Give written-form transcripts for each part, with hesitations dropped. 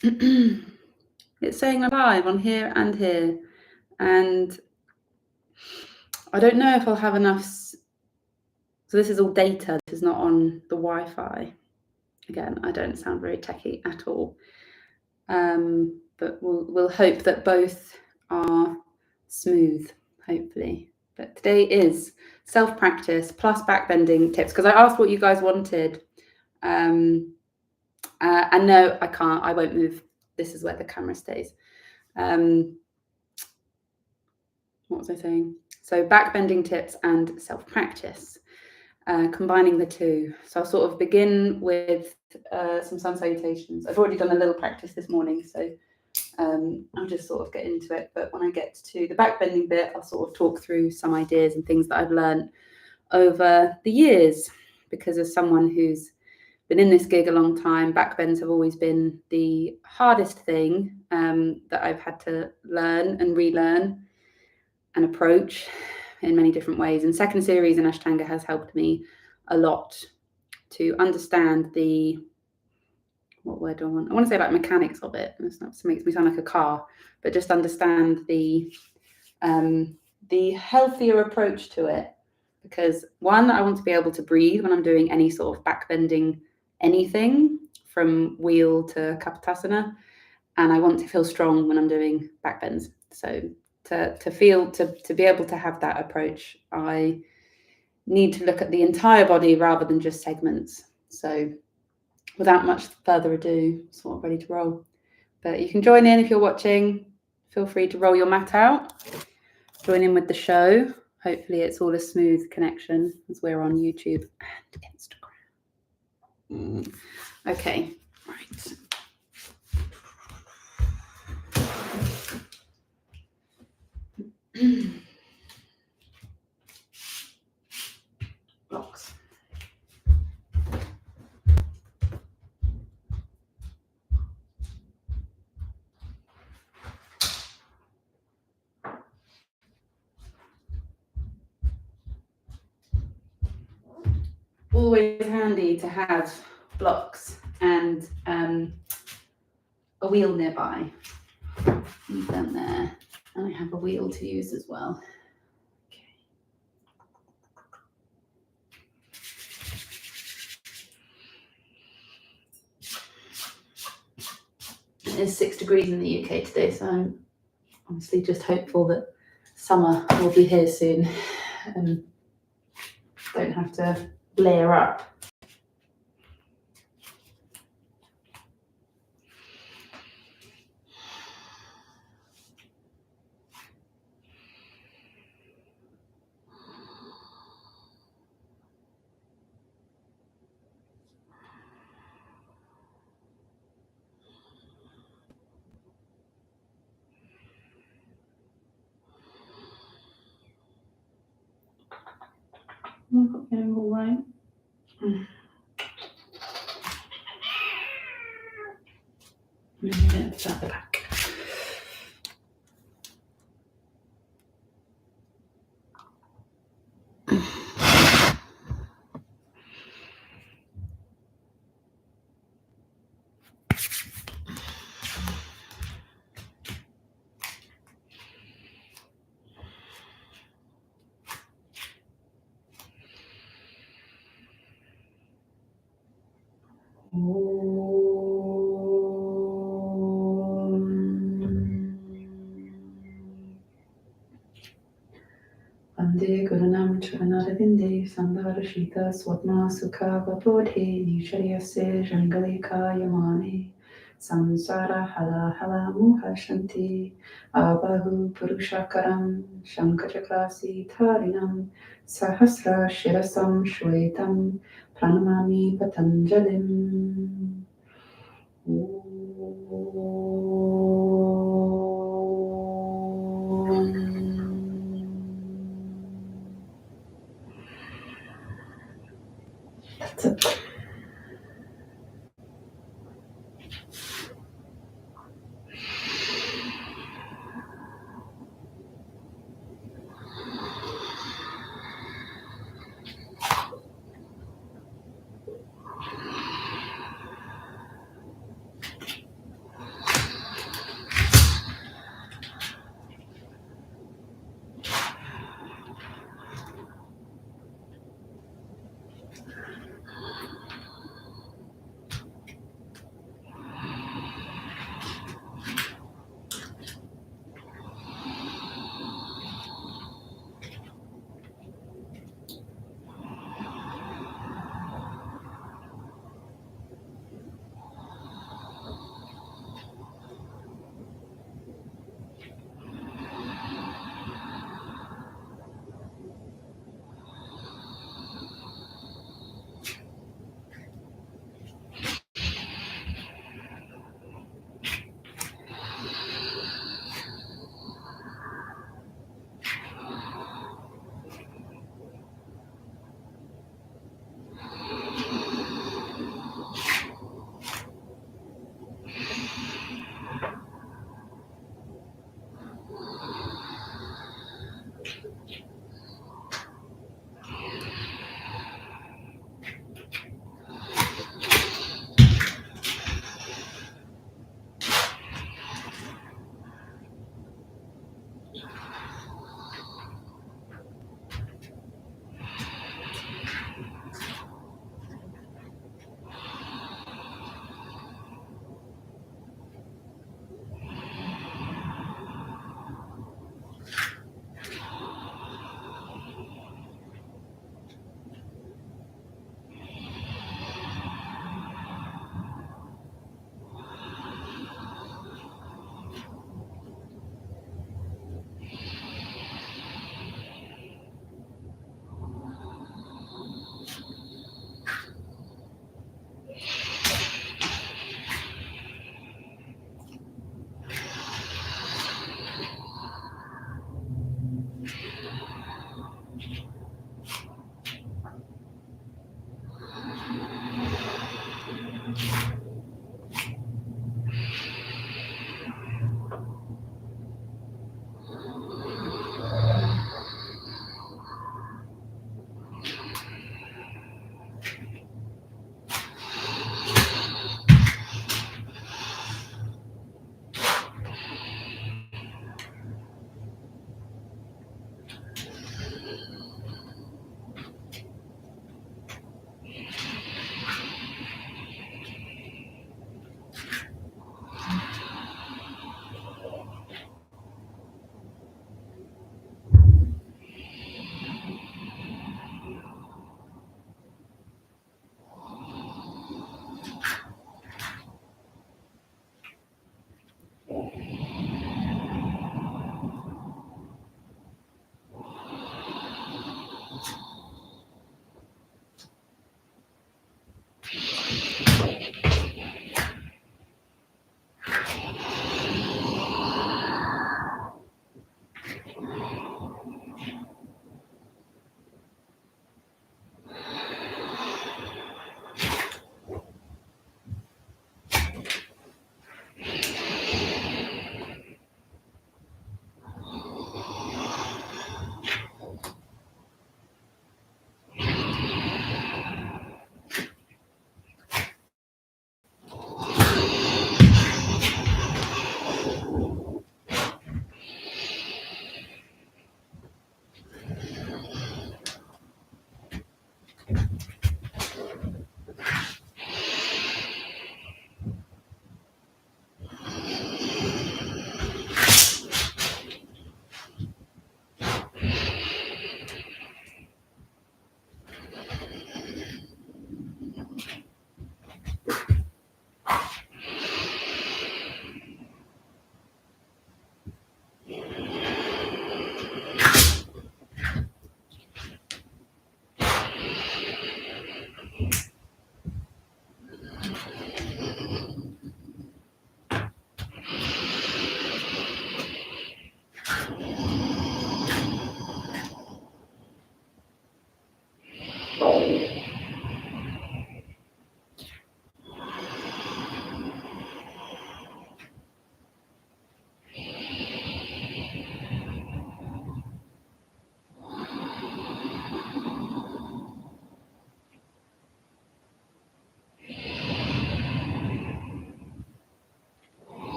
It's saying I'm live on here and here, and I don't know if I'll have enough. So this is all data. This is not on the Wi-Fi. Again, I don't sound very techy at all, but we'll hope that both are smooth, hopefully. But today is self-practice plus backbending tips, because I asked what you guys wanted. And no, I can't. I won't move. This is where the camera stays. What was I saying? So backbending tips and self-practice, combining the two. So I'll sort of begin with some sun salutations. I've already done a little practice this morning, so I'll just sort of get into it. But when I get to the backbending bit, I'll sort of talk through some ideas and things that I've learned over the years, because as someone who's been in this gig a long time, backbends have always been the hardest thing that I've had to learn and relearn and approach in many different ways. And second series in Ashtanga has helped me a lot to understand the, what word do I want? I want to say like mechanics of it. It makes me sound like a car, but just understand the healthier approach to it. Because one, I want to be able to breathe when I'm doing any sort of backbending anything from wheel to kapatasana, and I want to feel strong when I'm doing backbends. So to be able to have that approach, I need to look at the entire body rather than just segments. So without much further ado, sort of ready to roll. But you can join in if you're watching. Feel free to roll your mat out, join in with the show. Hopefully it's all a smooth connection as we're on YouTube and Instagram. Okay, right. Blocks. Always handy to have blocks and a wheel nearby. Leave them there, and I have a wheel to use as well. It is 6 degrees in the UK today, so I'm honestly just hopeful that summer will be here soon and don't have to layer up. I've got the angle right. It's at the back. Vande Gurunam Charanarvinde Sandarashita Swatma Sukha Vabodhe Nisharyase Jangalika Yamane Samsara Hala Hala Muhashanti Abahu Purushakaram Shankachakrasi Tharinam Sahasra Shirasam Shwetam Pranamami Patanjalim. That's it.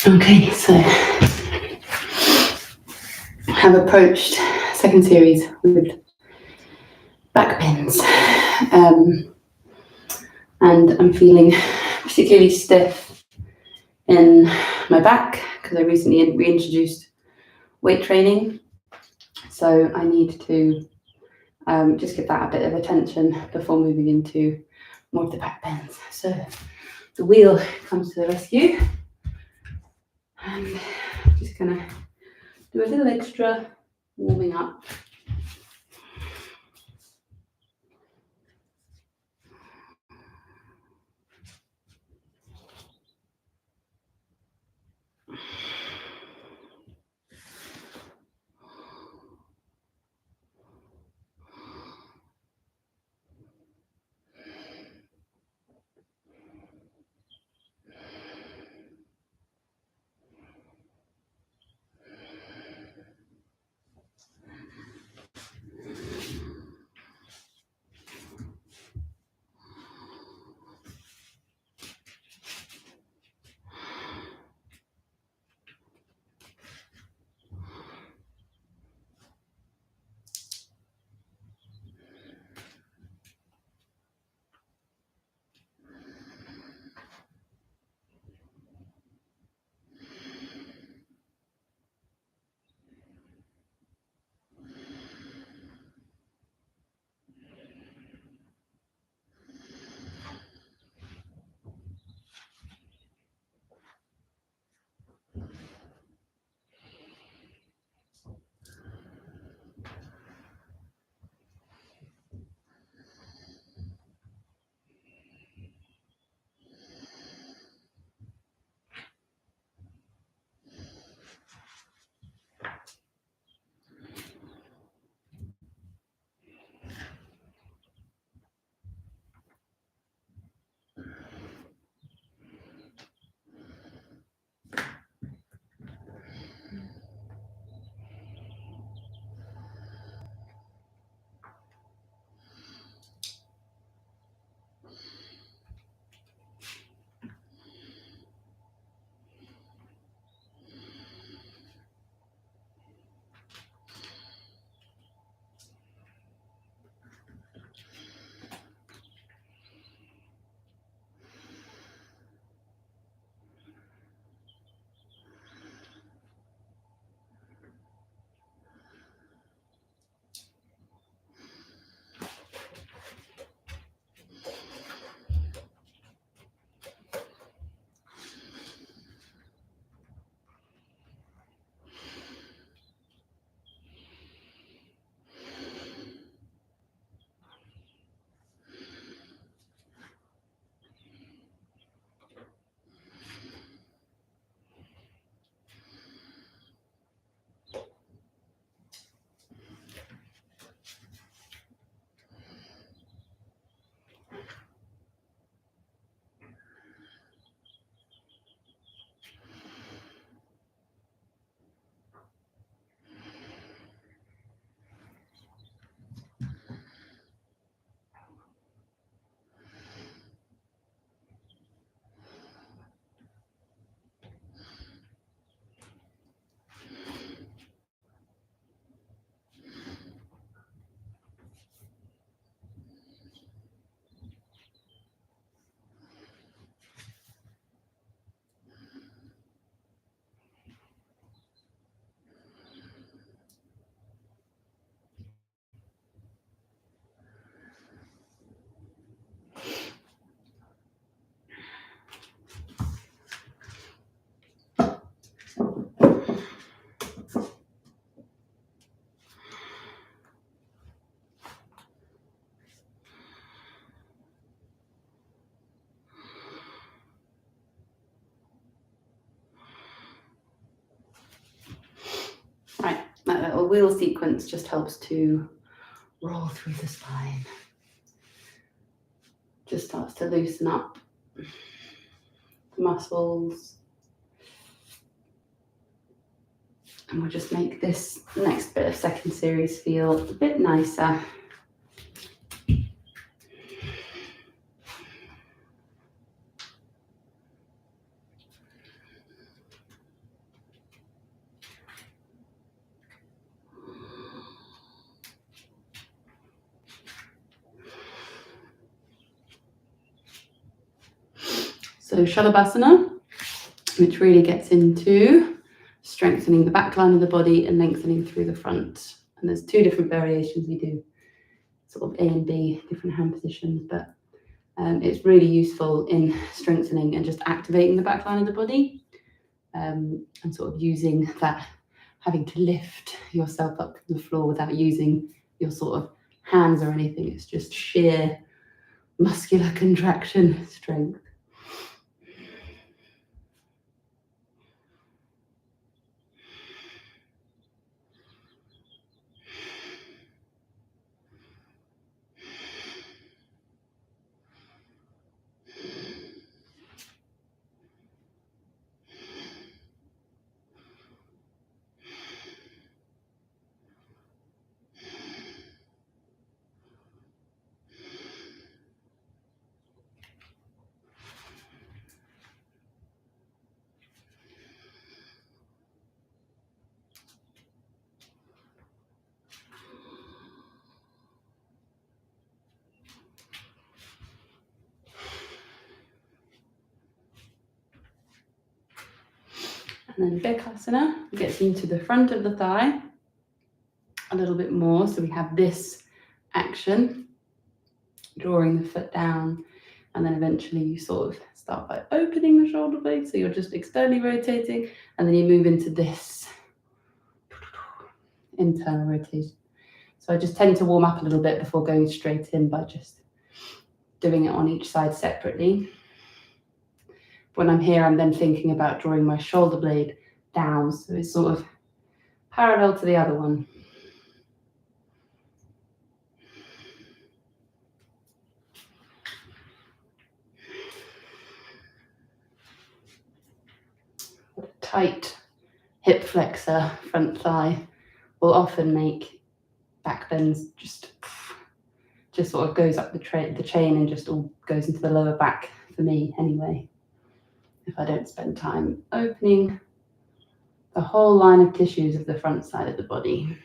Okay, so I have approached second series with back bends, and I'm feeling particularly stiff in my back because I recently reintroduced weight training, so I need to just give that a bit of attention before moving into more of the back bends. So the wheel comes to the rescue, and I'm just gonna do a little extra warming up. Right, that little wheel sequence just helps to roll through the spine. Just starts to loosen up the muscles And we'll just make this next bit of second series feel a bit nicer. So Shalabhasana, which really gets into strengthening the back line of the body and lengthening through the front. And there's two different variations we do, sort of A and B, different hand positions, but it's really useful in strengthening and just activating the back line of the body, and sort of using that, having to lift yourself up from the floor without using your sort of hands or anything. It's just sheer muscular contraction strength. And then Bekasana gets into the front of the thigh a little bit more. So we have this action, drawing the foot down, and then eventually you sort of start by opening the shoulder blade. So you're just externally rotating, and then you move into this internal rotation. So I just tend to warm up a little bit before going straight in by just doing it on each side separately. When I'm here, I'm then thinking about drawing my shoulder blade down, so it's sort of parallel to the other one. A tight hip flexor, front thigh, will often make back bends just sort of goes up the chain and just all goes into the lower back for me anyway, if I don't spend time opening the whole line of tissues of the front side of the body.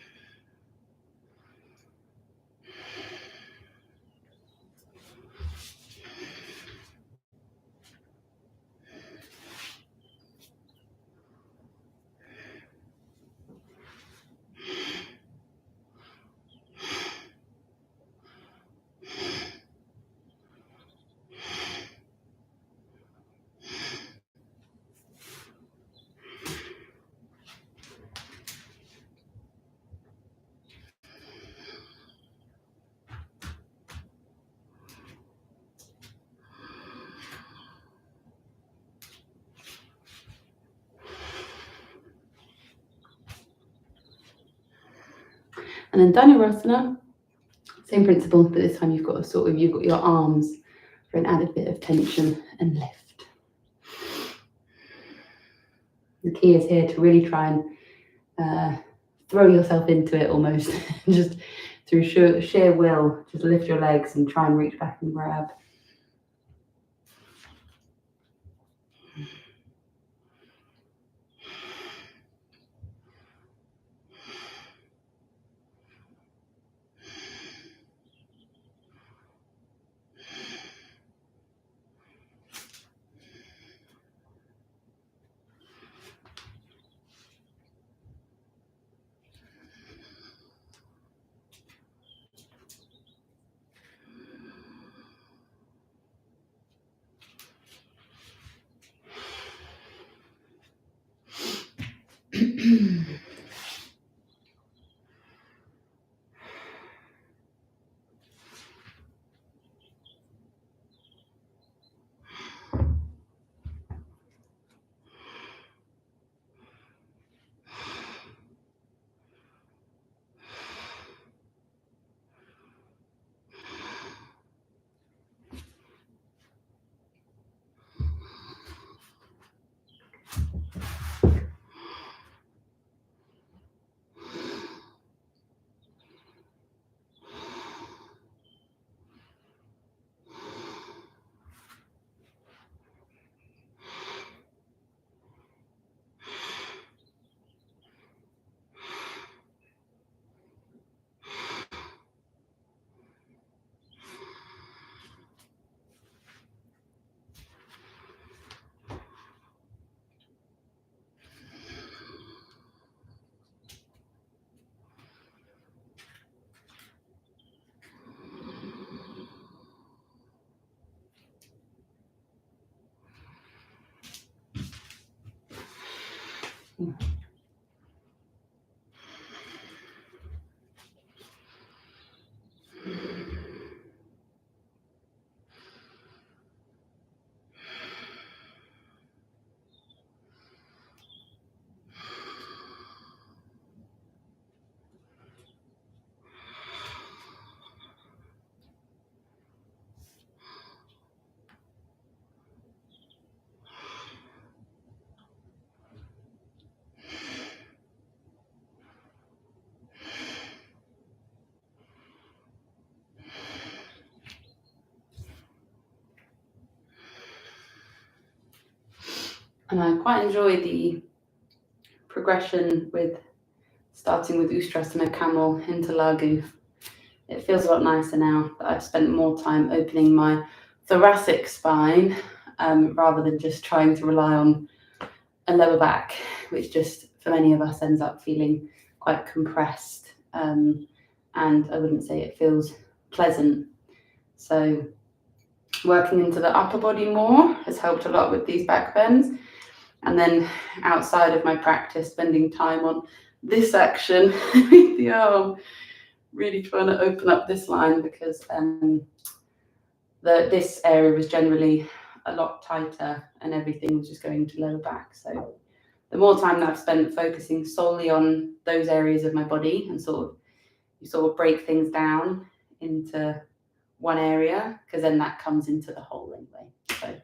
And then Dhanurasana, same principle, but this time you've got your arms for an added bit of tension and lift. The key is here to really try and throw yourself into it almost, just through sheer will, just lift your legs and try and reach back and grab. And I quite enjoy the progression with starting with Ustrasana Camel into Lagu. It feels a lot nicer now that I've spent more time opening my thoracic spine rather than just trying to rely on a lower back, which just for many of us ends up feeling quite compressed. And I wouldn't say it feels pleasant. So working into the upper body more has helped a lot with these back bends. And then outside of my practice, spending time on this action with the arm, really trying to open up this line because this area was generally a lot tighter and everything was just going to lower back. So the more time that I've spent focusing solely on those areas of my body and you sort of break things down into one area, because then that comes into the whole anyway. So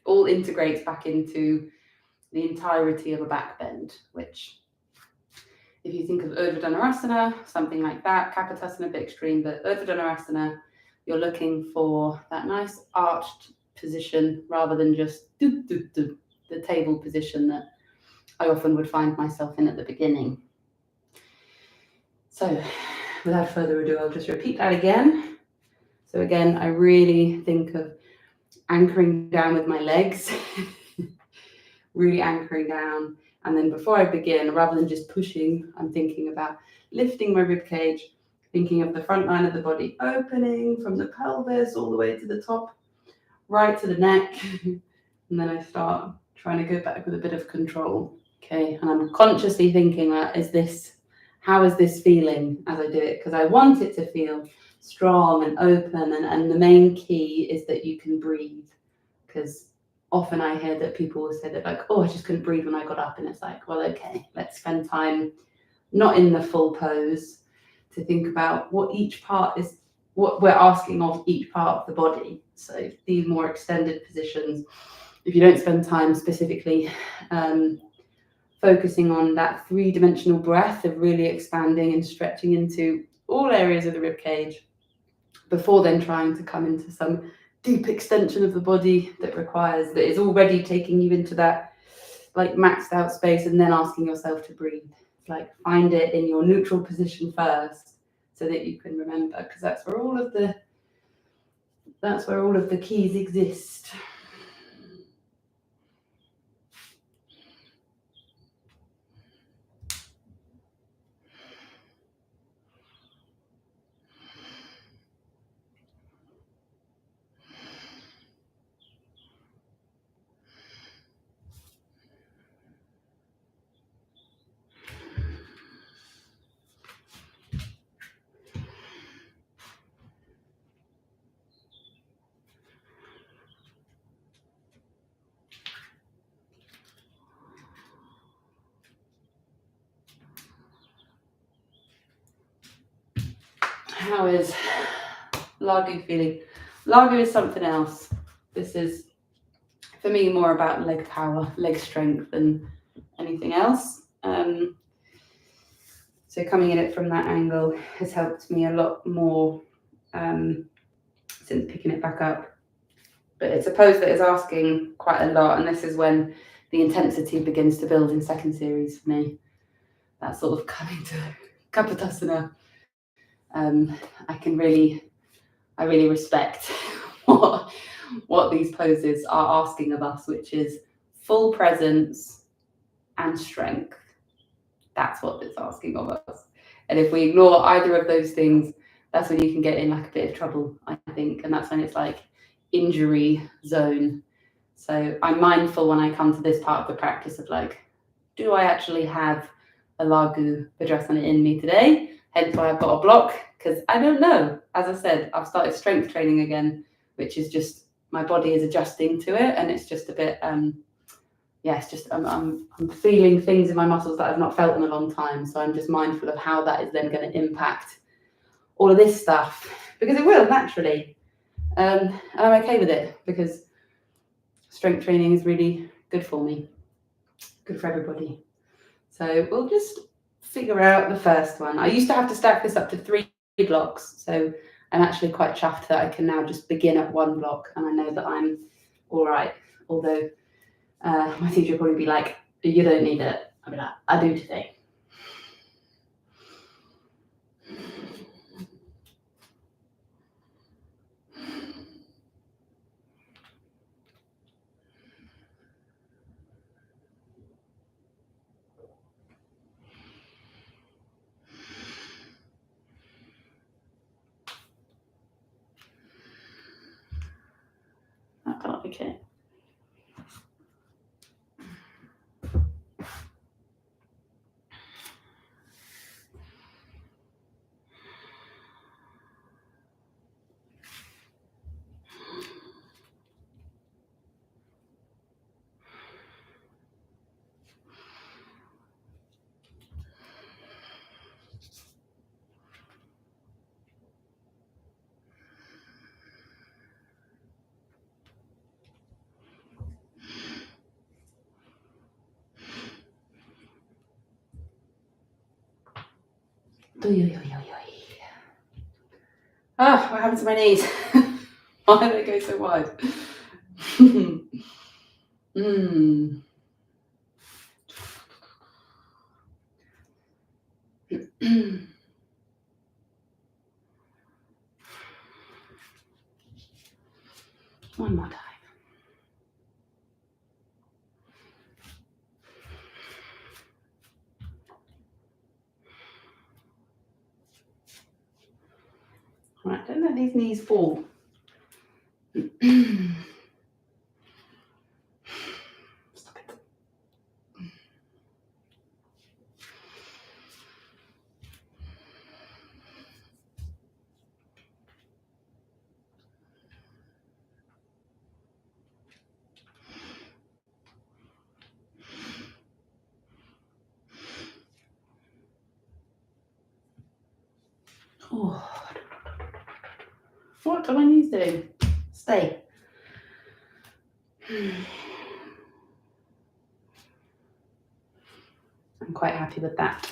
all integrates back into the entirety of a back bend, which if you think of Urdhva Dhanurasana, something like that, Kapotasana a bit extreme, but Urdhva Dhanurasana, you're looking for that nice arched position rather than just the table position that I often would find myself in at the beginning. So without further ado, I'll just repeat that again. So again, I really think of anchoring down with my legs, really anchoring down. And then before I begin, rather than just pushing, I'm thinking about lifting my rib cage, thinking of the front line of the body opening from the pelvis all the way to the top, right to the neck. And then I start trying to go back with a bit of control. Okay, and I'm consciously thinking that how is this feeling as I do it? Because I want it to feel strong and open. And the main key is that you can breathe. Because often I hear that people will say that like, oh, I just couldn't breathe when I got up. And it's like, well, okay, let's spend time not in the full pose to think about what we're asking of each part of the body. So these more extended positions, if you don't spend time specifically focusing on that 3-dimensional breath of really expanding and stretching into all areas of the rib cage before then trying to come into some deep extension of the body that is already taking you into that like maxed out space, and then asking yourself to breathe. Like find it in your neutral position first so that you can remember, because that's where all of the keys exist. How is Lagu feeling? Lagu is something else. This is, for me, more about leg power, leg strength than anything else. So coming at it from that angle has helped me a lot more since picking it back up. But it's a pose that is asking quite a lot, and this is when the intensity begins to build in second series for me. That sort of coming to Kapotasana. I really respect what these poses are asking of us, which is full presence and strength. That's what it's asking of us. And if we ignore either of those things, that's when you can get in like a bit of trouble, I think. And that's when it's like injury zone. So I'm mindful when I come to this part of the practice of like, do I actually have a Laghu Vajrasana in me today? Hence why I've got a block, because I don't know. As I said, I've started strength training again, which is just, my body is adjusting to it, and it's just a bit, it's just, I'm feeling things in my muscles that I've not felt in a long time. So I'm just mindful of how that is then going to impact all of this stuff, because it will naturally. And I'm okay with it, because strength training is really good for me, good for everybody. So we'll just figure out the first one. I used to have to stack this up to 3 blocks, so I'm actually quite chuffed that I can now just begin at 1 block, and I know that I'm all right. Although my teacher will probably be like, you don't need it. I'll be like, I do today. Okay. Ah, what happened to my knees? Why do they go so wide? One more time. Right, don't let these knees fall. Stop it. Oh. What do my knees do? Stay. I'm quite happy with that.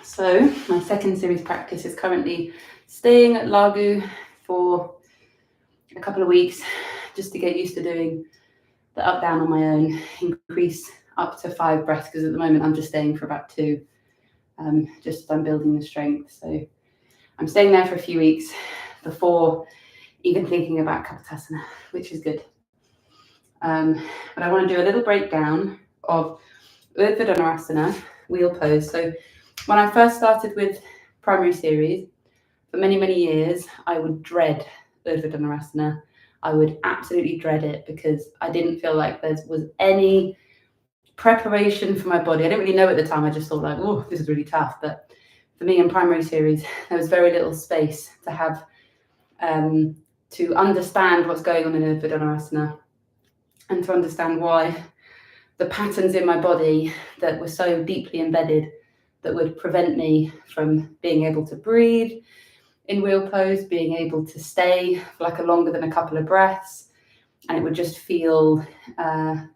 So my second series practice is currently staying at Laghu for a couple of weeks, just to get used to doing the up down on my own, increase up to 5 breaths, because at the moment I'm just staying for about 2, just as I'm building the strength. So I'm staying there for a few weeks before even thinking about Kapotasana, which is good. But I want to do a little breakdown of Urdhva Dhanurasana, wheel pose. So when I first started with primary series, for many, many years, I would dread Urdhva Dhanurasana. I would absolutely dread it, because I didn't feel like there was any preparation for my body. I didn't really know at the time. I just thought like, oh, this is really tough. But for me in primary series, there was very little space to have, to understand what's going on in Urdhva Dhanurasana, and to understand why the patterns in my body that were so deeply embedded that would prevent me from being able to breathe in wheel pose, being able to stay for like a longer than a couple of breaths. And it would just feel, there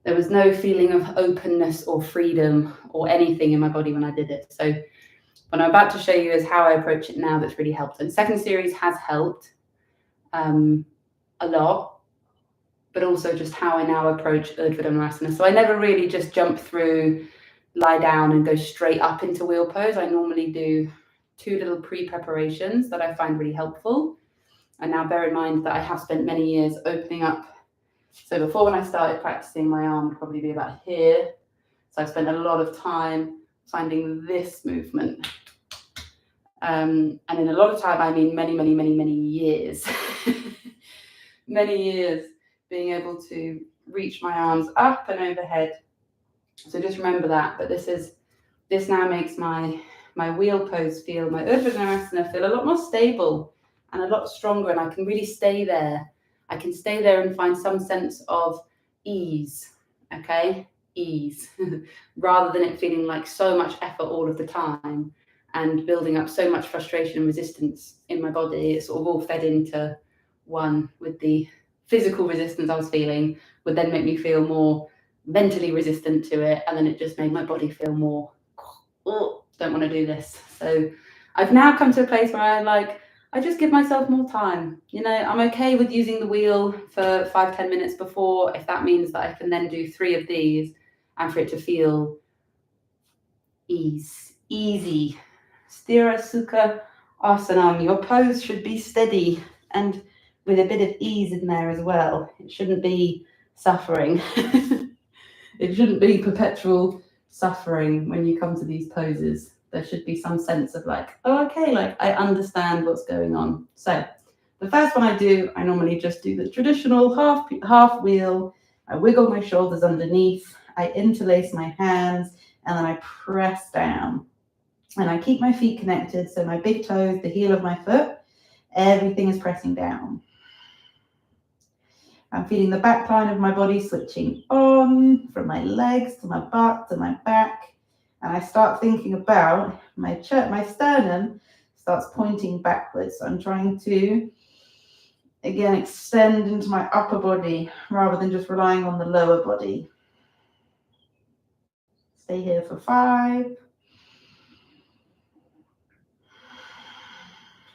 was no feeling of openness or freedom or anything in my body when I did it. So what I'm about to show you is how I approach it now that's really helped. And second series has helped a lot, but also just how I now approach Urdhva Dhanurasana. So I never really just jump through, lie down and go straight up into wheel pose. I normally do 2 little pre-preparations that I find really helpful. And now bear in mind that I have spent many years opening up So before, when I started practicing, my arm would probably be about here. So I spent a lot of time finding this movement. And in a lot of time, I mean many, many, many, many years. Many years being able to reach my arms up and overhead. So just remember that. But this now makes my wheel pose feel, my Urdhva Dhanurasana feel a lot more stable and a lot stronger, and I can really stay there. I can stay there and find some sense of ease, okay? Ease, rather than it feeling like so much effort all of the time and building up so much frustration and resistance in my body. It sort of all fed into one, with the physical resistance I was feeling would then make me feel more mentally resistant to it, and then it just made my body feel more, oh, don't want to do this. So I've now come to a place where I just give myself more time. You know, I'm okay with using the wheel for 5-10 minutes before, if that means that I can then do 3 of these and for it to feel easy. Sthira Sukha Asanam. Your pose should be steady and with a bit of ease in there as well. It shouldn't be suffering. It shouldn't be perpetual suffering when you come to these poses. There should be some sense of like, oh, okay, like I understand what's going on. So the first one I do, I normally just do the traditional half wheel. I wiggle my shoulders underneath. I interlace my hands and then I press down. And I keep my feet connected. So my big toes, the heel of my foot, everything is pressing down. I'm feeling the back line of my body switching on from my legs to my butt to my back. And I start thinking about my sternum starts pointing backwards. So I'm trying to, again, extend into my upper body rather than just relying on the lower body. Stay here for 5.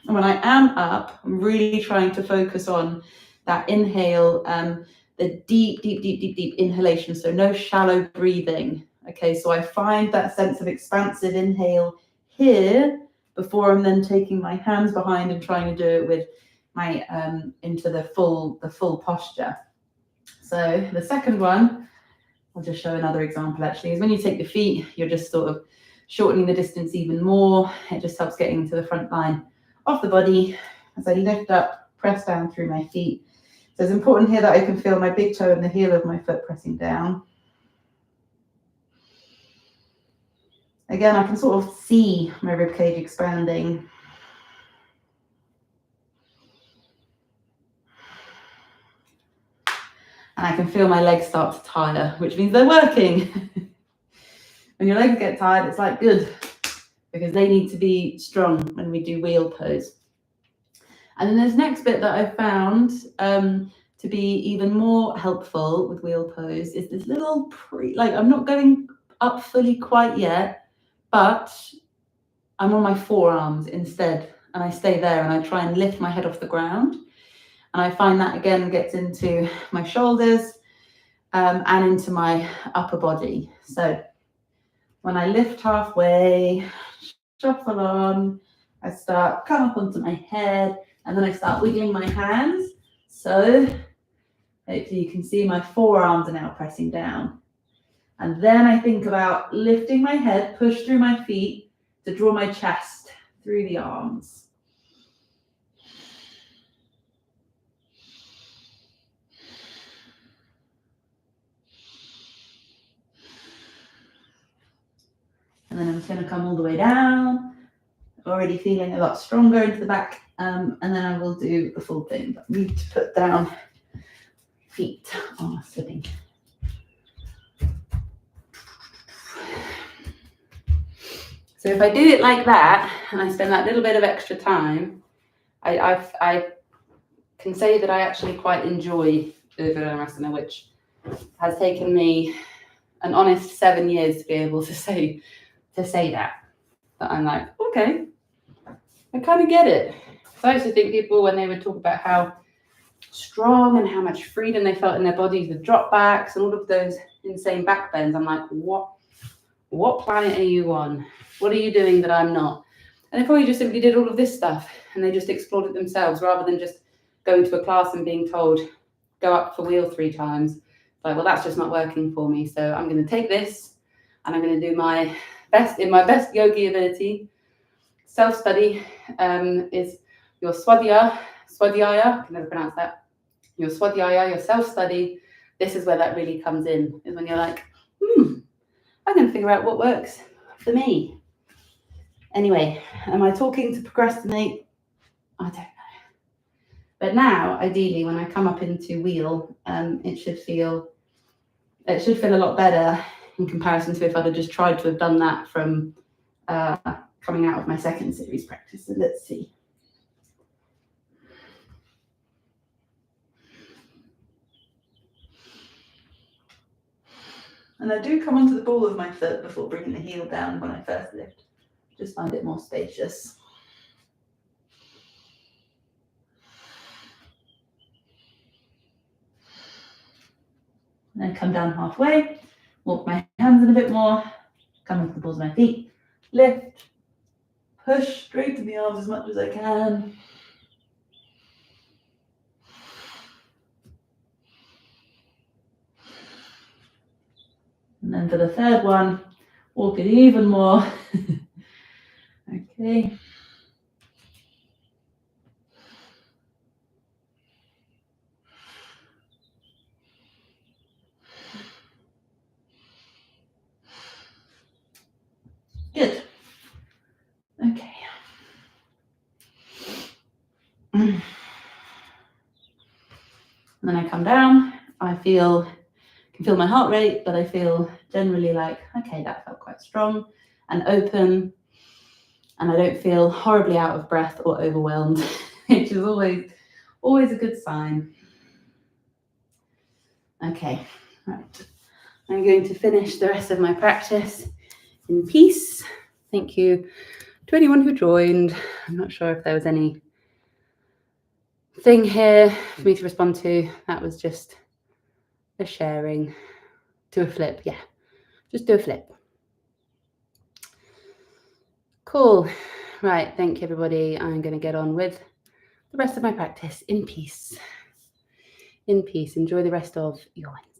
And when I am up, I'm really trying to focus on that inhale, the deep inhalation. So no shallow breathing. Okay, so I find that sense of expansive inhale here before I'm then taking my hands behind and trying to do it with my into the full posture. So the second one, I'll just show another example actually, is when you take the feet, you're just sort of shortening the distance even more. It just helps getting into the front line of the body as I lift up, press down through my feet. So it's important here that I can feel my big toe and the heel of my foot pressing down. Again, I can sort of see my ribcage expanding. And I can feel my legs start to tire, which means they're working. When your legs get tired, it's like good, because they need to be strong when we do wheel pose. And then this next bit that I found to be even more helpful with wheel pose is this little I'm not going up fully quite yet, but I'm on my forearms instead, and I stay there and I try and lift my head off the ground. And I find that again gets into my shoulders and into my upper body. So when I lift halfway, shuffle on, I start come up onto my head, and then I start wiggling my hands. So hopefully you can see my forearms are now pressing down. And then I think about lifting my head, push through my feet to draw my chest through the arms. And then I'm just going to come all the way down, already feeling a lot stronger into the back, and then I will do the full thing. But I need to put down feet are slipping. So if I do it like that, and I spend that little bit of extra time, I can say that I actually quite enjoy Urdhva Dhanurasana, which has taken me an honest 7 years to be able to say that I'm like, okay, I kind of get it. So I used to think people, when they would talk about how strong and how much freedom they felt in their bodies, the drop backs and all of those insane back bends, I'm like, what planet are you on? What are you doing that I'm not? And they probably just simply did all of this stuff and they just explored it themselves rather than just going to a class and being told, go up for wheel 3 times. Like, well, that's just not working for me. So I'm going to take this and I'm going to do my best, in my best yogi ability. Self-study is your swadhyaya, I can never pronounce that. Your swadhyaya, your self-study, this is where that really comes in, is when you're like, I'm going to figure out what works for me. Anyway, am I talking to procrastinate? I don't know. But now, ideally, when I come up into wheel, it should feel a lot better in comparison to if I'd have just tried to have done that from coming out of my second series practice. So let's see. And I do come onto the ball of my foot before bringing the heel down when I first lift. Just find it more spacious. And then come down halfway, walk my hands in a bit more, come onto the balls of my feet, lift, push, straighten the arms as much as I can. And then for the third one, walk it even more. Okay. Good. Okay. And then I come down. I can feel my heart rate, but I feel generally like, okay, that felt quite strong and open. And I don't feel horribly out of breath or overwhelmed, which is always a good sign. Okay, right. I'm going to finish the rest of my practice in peace. Thank you to anyone who joined. I'm not sure if there was any thing here for me to respond to. That was just a sharing. Do a flip, yeah. Just do a flip. Cool. Right, thank you everybody. I'm going to get on with the rest of my practice in peace. In peace. Enjoy the rest of your Wednesday.